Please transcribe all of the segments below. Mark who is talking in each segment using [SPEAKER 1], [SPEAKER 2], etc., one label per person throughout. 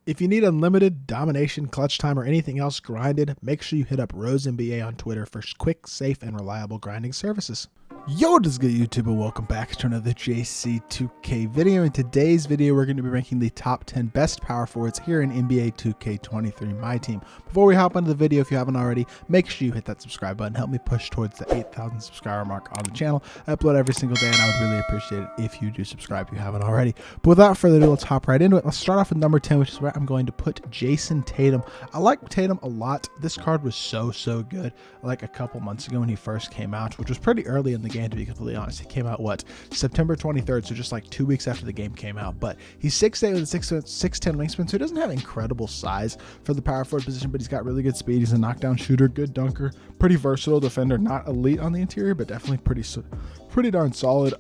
[SPEAKER 1] If you need unlimited domination, clutch time, or anything else grinded, make sure you hit up Rose NBA on Twitter for quick, safe, and reliable grinding services. Yo, what is good, YouTube, and welcome back to another JC2K video. In today's video, we're going to be ranking the top 10 best power forwards here in NBA 2K23 MyTEAM. Before we hop into the video, if you haven't already, make sure you hit that subscribe button. Help me push towards the 8,000 subscriber mark on the channel. I upload every single day, and I would really appreciate it if you do subscribe if you haven't already. But without further ado, let's hop right into it. Let's start off with number 10, which is where I'm going to put Jason Tatum. I like Tatum a lot. This card was so good. Like a couple months ago when he first came out, which was pretty early in the game, to be completely honest. He came out, what, September 23rd, so just like 2 weeks after the game came out. But he's 6'8" with a 6'10" wingspan, so he doesn't have incredible size for the power forward position, but he's got really good speed. He's a knockdown shooter, good dunker, pretty versatile defender. Not elite on the interior, but definitely pretty darn solid.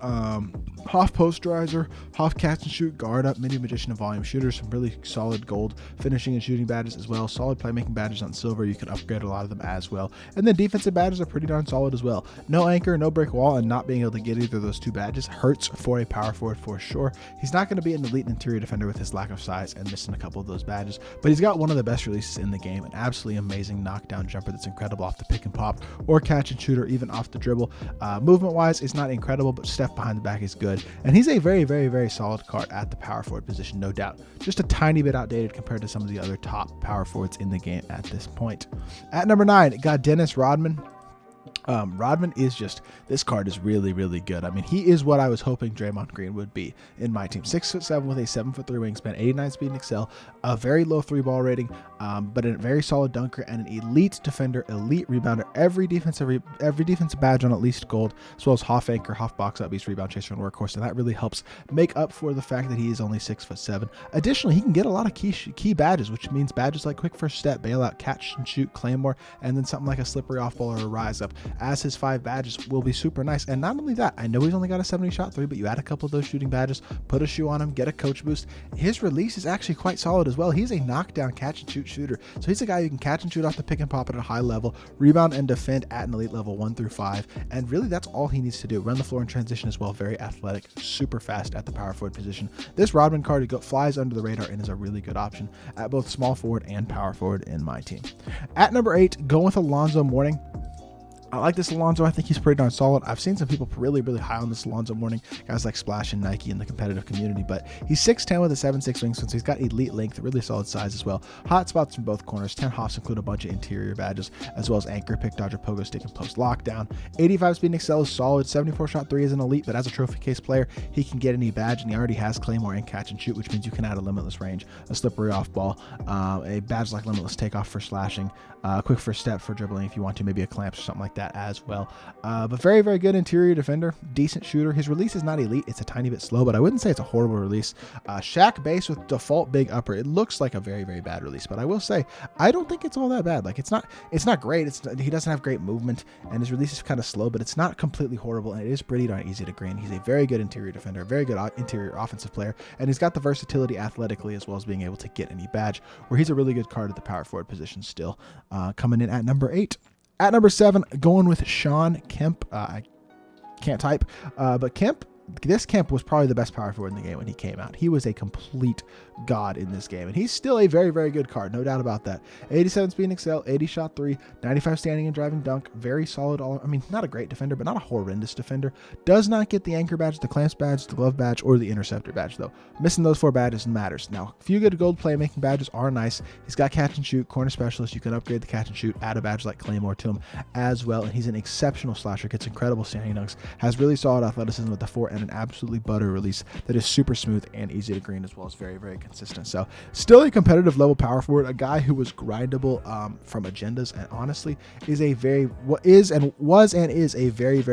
[SPEAKER 1] Half posterizer, half catch and shoot, guard up, mini magician and volume shooter. Some really solid gold finishing and shooting badges as well. Solid playmaking badges on silver. You can upgrade a lot of them as well. And then defensive badges are pretty darn solid as well. No anchor, no break wall, and not being able to get either of those two badges hurts for a power forward for sure. He's not going to be an elite interior defender with his lack of size and missing a couple of those badges, but he's got one of the best releases in the game. An absolutely amazing knockdown jumper that's incredible off the pick and pop or catch and shoot, or even off the dribble. Movement wise, it's not incredible, but step behind the back is good. And he's a very solid card at the power forward position, no doubt. Just a tiny bit outdated compared to some of the other top power forwards in the game at this point. At number 9, got Dennis Rodman. Rodman is just, this card is really good. I mean, he is what I was hoping Draymond Green would be in my team. 6'7" with a 7'3" wingspan, 89 speed and excel, a very low 3-ball rating, but a very solid dunker and an elite defender, elite rebounder, every defensive badge on at least gold, as well as half anchor, half box out, beast, rebound chaser, and workhorse. And that really helps make up for the fact that he is only 6'7". Additionally, he can get a lot of key badges, which means badges like quick first step, bailout, catch and shoot, claymore, and then something like a slippery off ball or a rise up, as his 5 badges will be super nice. And not only that, I know he's only got a 70 shot 3, but you add a couple of those shooting badges, put a shoe on him, get a coach boost. His release is actually quite solid as well. He's a knockdown catch and shoot shooter, so he's a guy who can catch and shoot off the pick and pop at a high level, rebound and defend at an elite level 1 through 5, and really that's all he needs to do. Run the floor in transition as well. Very athletic, super fast at the power forward position. This Rodman card flies under the radar and is a really good option at both small forward and power forward in my team. At number 8, going with Alonzo Mourning. I like this Alonzo. I think he's pretty darn solid. I've seen some people really high on this Alonzo Mourning, guys like Splashy and Nike in the competitive community, but he's 6'10" with a 7'6" wingspan, so he's got elite length, really solid size as well. Hot spots from both corners. 10 hops include a bunch of interior badges, as well as anchor, pick, dodger, pogo stick, and post lockdown. 85 speed and excel is solid. 74 shot 3 is an elite, but as a trophy case player, he can get any badge, and he already has claymore and catch and shoot, which means you can add a limitless range, a slippery off ball, a badge like limitless takeoff for slashing, quick first step for dribbling if you want to, maybe a clamps or something like that as well. But very good interior defender, decent shooter. His release is not elite. It's a tiny bit slow, but I wouldn't say it's a horrible release. Shaq base with default big upper. It looks like a very bad release, but I will say I don't think it's all that bad. Like, it's not great. He doesn't have great movement, and his release is kind of slow, but it's not completely horrible, and it is pretty darn easy to green. He's a very good interior defender, a very good interior offensive player, and he's got the versatility athletically as well as being able to get any badge, where he's a really good card at the power forward position still. Coming in at number 8. At number 7, going with Shawn Kemp. I can't type, but this Kemp was probably the best power forward in the game when he came out. He was a complete god in this game, and he's still a very good card, no doubt about that. 87 speed and excel, 80 shot 3, 95 standing and driving dunk, very solid. I mean, not a great defender, but not a horrendous defender. Does not get the anchor badge, the clamps badge, the glove badge, or the interceptor badge, though. Missing those 4 badges matters. Now, a few good gold playmaking badges are nice. He's got catch and shoot, corner specialist. You can upgrade the catch and shoot, add a badge like claymore to him as well, and he's an exceptional slasher, gets incredible standing dunks, has really solid athleticism with the 4, and an absolutely butter release that is super smooth and easy to green, as well as very consistent. So still a competitive level power forward, a guy who was grindable from agendas, and honestly is a very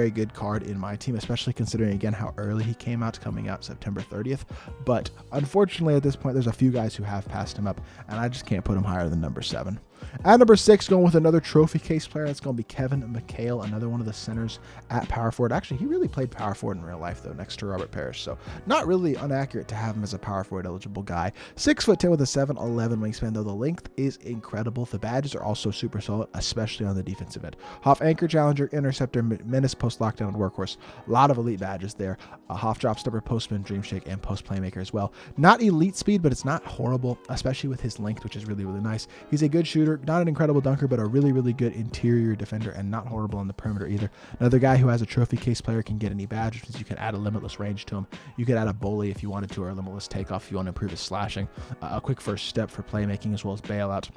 [SPEAKER 1] good card in my team, especially considering again how early he came out, coming out September 30th. But unfortunately at this point there's a few guys who have passed him up, and I just can't put him higher than number 7. At number 6, going with another trophy case player, that's going to be Kevin McHale, another one of the centers at power forward. Actually, he really played power forward in real life, though, next to Robert Parrish. So not really inaccurate to have him as a power forward eligible guy. 6'10" with a 7'11" wingspan, though the length is incredible. The badges are also super solid, especially on the defensive end. Hoff anchor, challenger, interceptor, menace, post lockdown, and workhorse. A lot of elite badges there. Hoff drop stopper, post spin, dream shake, and post playmaker as well. Not elite speed, but it's not horrible, especially with his length, which is really, really nice. He's a good shooter, not an incredible dunker, but a really, really good interior defender, and not horrible on the perimeter either. Another guy who has a trophy case player can get any badge, which means you can add a limitless range to him. You could add a bully if you wanted to, or a limitless takeoff if you want to improve his slashing. A quick first step for playmaking as well as bailout.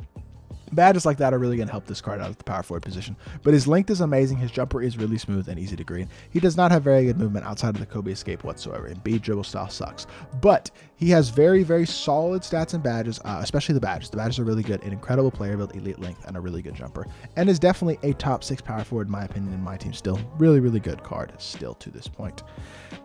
[SPEAKER 1] Badges like that are really going to help this card out at the power forward position, but his length is amazing. His jumper is really smooth and easy to green. He does not have very good movement outside of the Kobe escape whatsoever, and B dribble style sucks, but he has very, very solid stats and badges, especially the badges. The badges are really good, an incredible player build, elite length, and a really good jumper, and is definitely a top 6 power forward in my opinion in my team still. Really, really good card still to this point.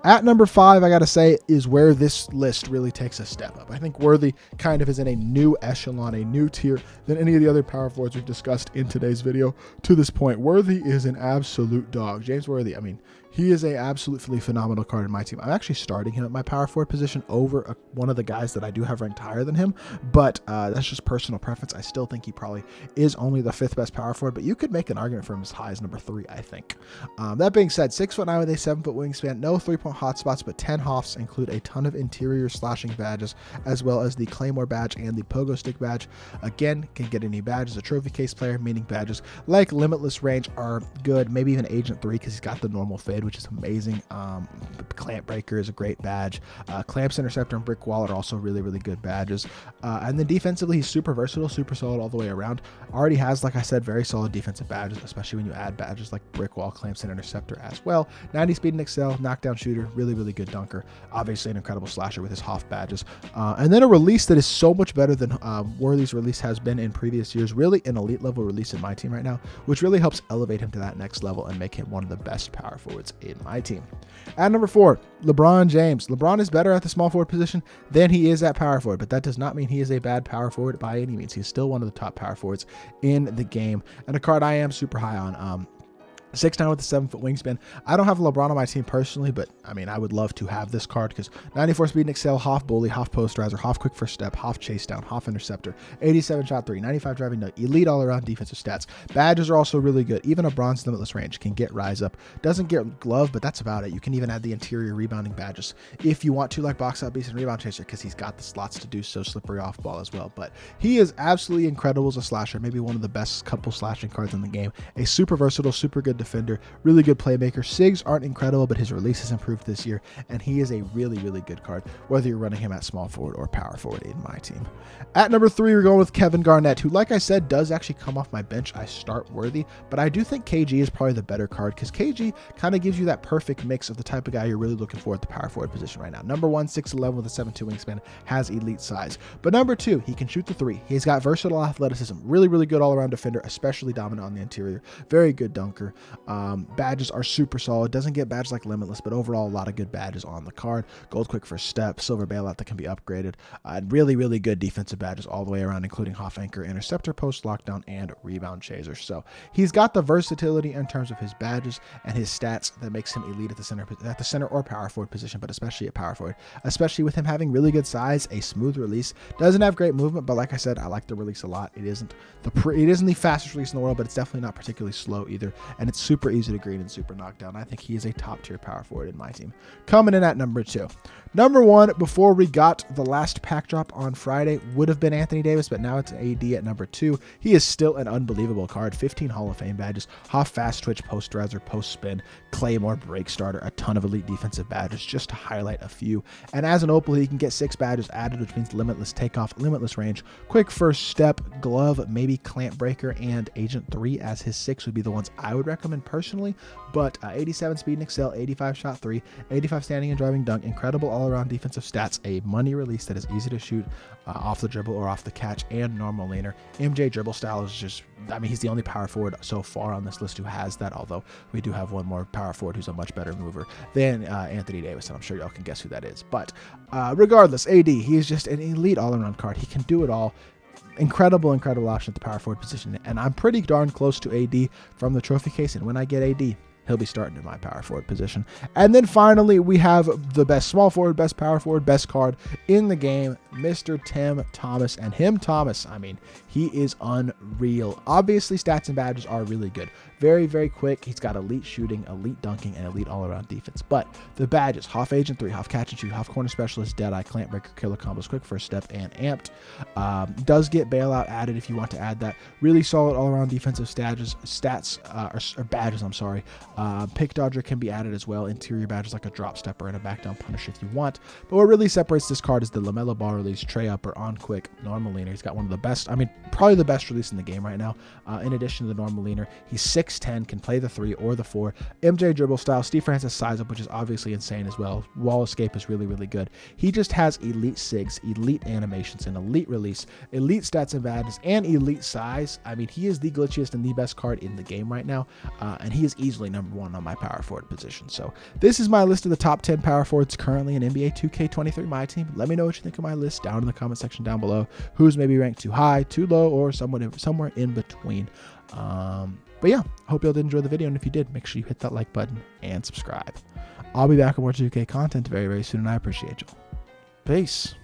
[SPEAKER 1] At number 5, I got to say, is where this list really takes a step up. I think Worthy kind of is in a new echelon, a new tier than any of the other power forwards we've discussed in today's video to this point. Worthy is an absolute dog. James Worthy, I mean, he is a absolutely phenomenal card in my team. I'm actually starting him at my power forward position over one of the guys that I do have ranked higher than him, but that's just personal preference. I still think he probably is only the 5th best power forward, but you could make an argument for him as high as number 3, I think. That being said, 6'9" with a 7-foot wingspan, no 3-point hotspots, but 10 hoffs, include a ton of interior slashing badges, as well as the Claymore badge and the Pogo Stick badge. Again, can get any badges. A trophy case player, meaning badges like Limitless Range are good, maybe even Agent 3 because he's got the normal fade, which is amazing. Clamp Breaker is a great badge. Clamps, Interceptor, and Brick Wall are also really, really good badges. And then defensively, he's super versatile, super solid all the way around. Already has, like I said, very solid defensive badges, especially when you add badges like Brick Wall, Clamps, and Interceptor as well. 90 speed and excel, knockdown shooter, really, really good dunker. Obviously an incredible slasher with his Hoff badges. And then a release that is so much better than Worthy's release has been in previous years. Really an elite level release in my team right now, which really helps elevate him to that next level and make him one of the best power forwards in my team. At number 4, LeBron James. LeBron is better at the small forward position than he is at power forward, but that does not mean he is a bad power forward by any means. He's still one of the top power forwards in the game, and a card I am super high on. 6'9" with a 7-foot wingspan. I don't have LeBron on my team personally, but I mean, I would love to have this card because 94 speed and excel, Hoff bully, Hoff posterizer, Hoff quick first step, Hoff chase down, Hoff interceptor, 87 shot 3, 95 driving dunk, elite all around defensive stats. Badges are also really good. Even a bronze limitless range can get rise up. Doesn't get glove, but that's about it. You can even add the interior rebounding badges if you want to, like box out beast and rebound chaser, because he's got the slots to do so, slippery off ball as well. But he is absolutely incredible as a slasher, maybe one of the best couple slashing cards in the game. A super versatile, super good defender, really good playmaker. Sigs aren't incredible, but his release has improved this year, and he is a really, really good card, whether you're running him at small forward or power forward in my team. At number 3, we're going with Kevin Garnett, who, like I said, does actually come off my bench. I start Worthy, but I do think KG is probably the better card because KG kind of gives you that perfect mix of the type of guy you're really looking for at the power forward position right now. Number 1, 6'11" with a 7'2" wingspan, has elite size. But number 2, he can shoot the 3. He's got versatile athleticism, really, really good all-around defender, especially dominant on the interior. Very good dunker. Badges are super solid. Doesn't get badges like Limitless, but overall a lot of good badges on the card. Gold quick first step, silver bailout that can be upgraded, and really, really good defensive badges all the way around, including Hoff anchor, interceptor, post lockdown, and rebound chaser. So he's got the versatility in terms of his badges and his stats that makes him elite at the center or power forward position, but especially at power forward, especially with him having really good size, a smooth release. Doesn't have great movement, but like I said, I like the release a lot. It isn't the fastest release in the world, but it's definitely not particularly slow either, and it's super easy to green and super knockdown. I think he is a top tier power forward in my team. Coming in at number 2. Number 1, before we got the last pack drop on Friday, would have been Anthony Davis, but now it's AD at number 2. He is still an unbelievable card. 15 Hall of Fame badges, Hoff fast twitch, posterizer, post spin, Claymore, break starter, a ton of elite defensive badges, just to highlight a few. And as an opal, he can get 6 badges added, which means limitless takeoff, limitless range, quick first step, glove, maybe clamp breaker, and agent 3 as his 6 would be the ones I would recommend personally. But 87 speed and excel, 85 shot 3, 85 standing and driving dunk, incredible all-around defensive stats, a money release that is easy to shoot off the dribble or off the catch, and normal laner. MJ dribble style is just, I mean, he's the only power forward so far on this list who has that, although we do have one more power forward who's a much better mover than Anthony Davis, and I'm sure y'all can guess who that is. But regardless, AD, he is just an elite all-around card. He can do it all. Incredible option at the power forward position, and I'm pretty darn close to AD from the trophy case, and when I get AD, he'll be starting in my power forward position. And then finally, we have the best small forward, best power forward, best card in the game, Mr. Tim Thomas. And him, Thomas, I mean, he is unreal. Obviously, stats and badges are really good. Very, very quick. He's got elite shooting, elite dunking, and elite all-around defense. But the badges, Hoff Agent 3, Hoff Catch and Shoot, Hoff Corner Specialist, Deadeye, Clamp Breaker, Killer Combos, Quick First Step, and Amped. Does get Bailout added if you want to add that. Really solid all-around defensive or badges, I'm sorry. Pick Dodger can be added as well. Interior badges like a Drop Stepper and a Back Down Punisher if you want. But what really separates this card is the LaMelo Ball release, Tray Upper, On Quick, Normal Leaner. He's got one of the best, I mean, probably the best release in the game right now. In addition to the Normal Leaner, he's 6'10", can play the 3 or the 4. MJ dribble style. Steve Francis size up, which is obviously insane as well. Wall escape is really, really good. He just has elite SIGs, elite animations, and elite release, elite stats and badges, and elite size. I mean, he is the glitchiest and the best card in the game right now, and he is easily number 1 on my power forward position. So this is my list of the top 10 power forwards currently in NBA 2K23 MyTEAM. Let me know what you think of my list down in the comment section down below. Who's maybe ranked too high, too low, or somewhere in between. But yeah, I hope y'all did enjoy the video, and if you did, make sure you hit that like button and subscribe. I'll be back with more 2K content very, very soon, and I appreciate y'all. Peace.